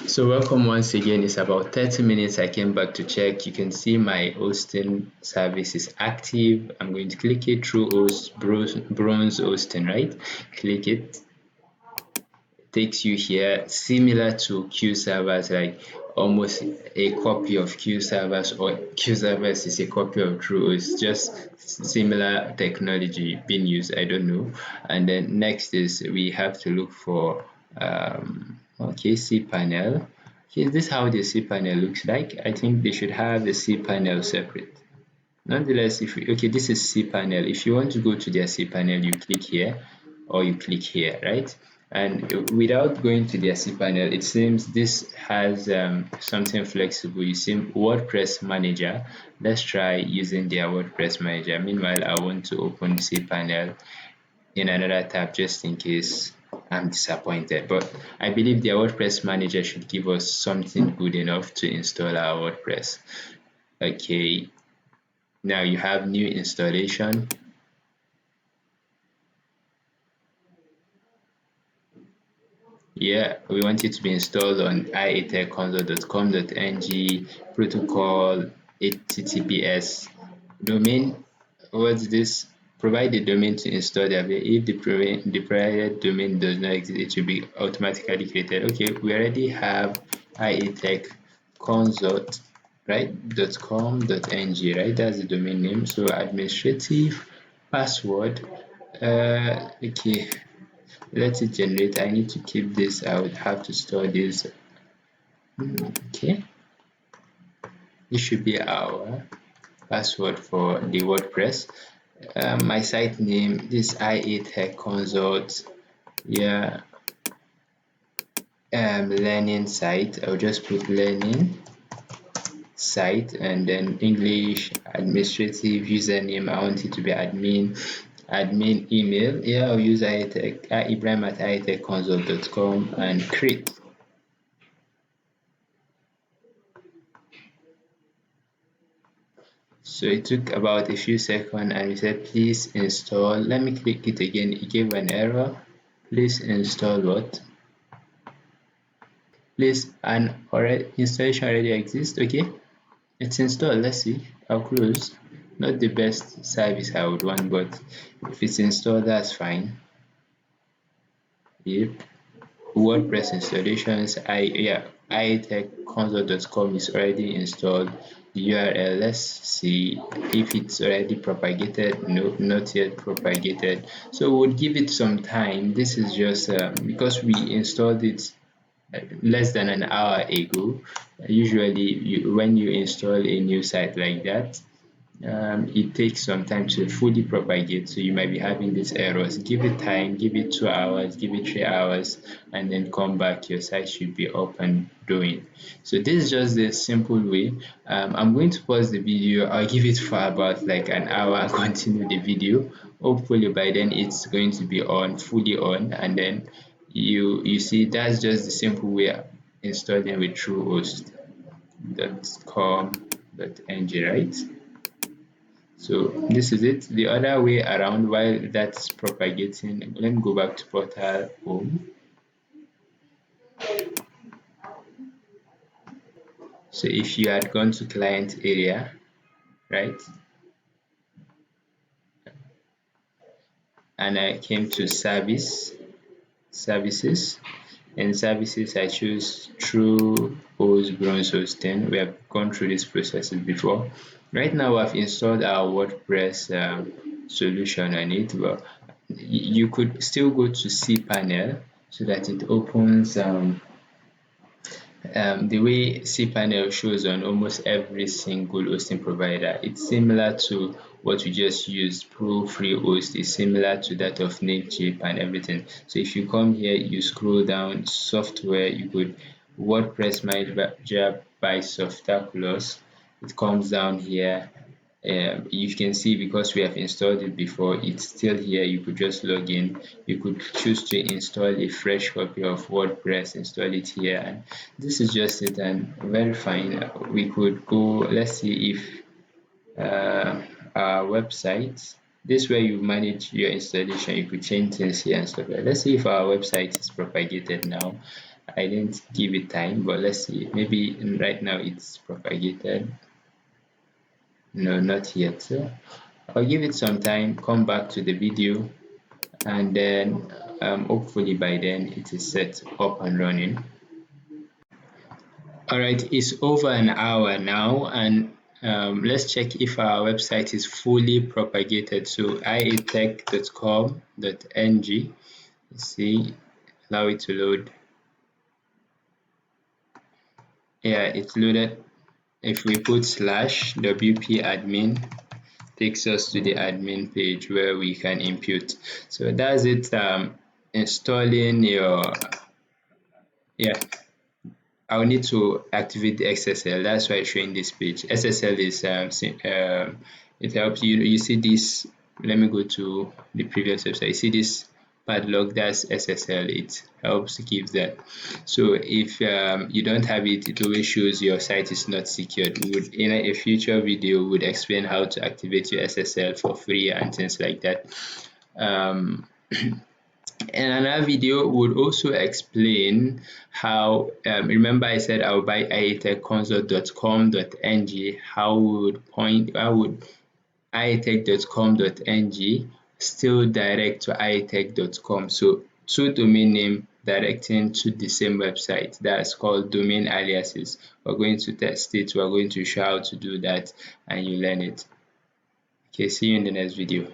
So welcome once again. It's about 30 minutes. I came back to check. You can see my hosting service is active. I'm going to click it through host bronze hosting, right? Click it. Takes you here, similar to Q servers, like almost a copy of Q servers, or Q servers is a copy of TrueHost, just similar technology being used. I don't know. And then next is we have to look for okay, cPanel. Okay, is this how the cPanel looks like? I think they should have the cPanel separate. Nonetheless, if we, okay, this is cPanel. If you want to go to their cPanel, you click here or you click here, right? And without going to their cPanel, it seems this has something flexible. You see WordPress Manager. Let's try using their WordPress Manager. Meanwhile, I want to open cPanel in another tab just in case I'm disappointed. But I believe their WordPress Manager should give us something good enough to install our WordPress. Okay, now you have new installation. Yeah, we want it to be installed on iatechconsole.com.ng, protocol HTTPS, domain. What's this? Provide the domain to install the if the provided domain does not exist, it will be automatically created. Okay, we already have iatechconsole, right? .com.ng, right? That's the domain name. So administrative password. Okay, let it generate. I need to keep this. I would have to store this. Okay, this should be our password for the WordPress. My site name, this IA Tech Consult. Yeah, learning site. I'll just put learning site, and then English, administrative, username. I want it to be admin email. Yeah, I'll use ibrahim@iatechconsult.com and create. So it took about a few seconds and we said please install. Let me click it again. It gave an error. Please install what? Please, an already installation already exists. Okay, it's installed. Let's see. I'll close. Not the best service I would want, but if it's installed, that's fine. Yep. WordPress installations. iatechconsole.com is already installed. The URL, let's see if it's already propagated. No, not yet propagated. So we'll give it some time. This is just because we installed it less than an hour ago. Usually when you install a new site like that, it takes some time to fully propagate, so you might be having these errors. Give it time, give it 2 hours, give it 3 hours, and then come back. Your site should be up and doing. So this is just the simple way. I'm going to pause the video. I'll give it for about like an hour and continue the video. Hopefully by then it's going to be on, fully on, and then you see that's just the simple way of installing with TrueHost.com.ng, right? So this is it. The other way around, while that's propagating, let me go back to portal home. So if you had gone to client area, right, and I came to services, in services I choose TrueHost bronze hosting. We have gone through these processes before. Right now I've installed our WordPress solution on it, but you could still go to cPanel so that it opens the way cPanel shows on almost every single hosting provider. It's similar to what we just used. Pro free host is similar to that of Namecheap and everything. So if you come here, you scroll down software, you could WordPress Manager by Softaculous. It comes down here. You can see because we have installed it before, it's still here. You could just log in. You could choose to install a fresh copy of WordPress, install it here, and this is just it, and very fine. We could go, let's see if our website, this way you manage your installation, you could change things here and stuff like that. Let's see if our website is propagated now. I didn't give it time, but let's see. Maybe right now it's propagated. No, not yet. So I'll give it some time, come back to the video, and then hopefully by then it is set up and running. All right, it's over an hour now, and let's check if our website is fully propagated. So iatech.com.ng, see, allow it to load. Yeah, it's loaded. If we put /wp admin, takes us to the admin page where we can input. So that's it. Installing your, yeah, I'll need to activate the XSL. That's why it's showing this page. SSL is it helps you. You see this. Let me go to the previous website. You see this padlock. That's SSL. It helps keep that. So if you don't have it, it always shows your site is not secured. We would, in a future video, would explain how to activate your SSL for free and things like that. And another video would also explain how, remember I said I'll buy iatechconsult.com.ng, how would iatech.com.ng still direct to iatech.com. So two domain name directing to the same website. That's called domain aliases. We're going to test it. We're going to show how to do that and you learn it. Okay, see you in the next video.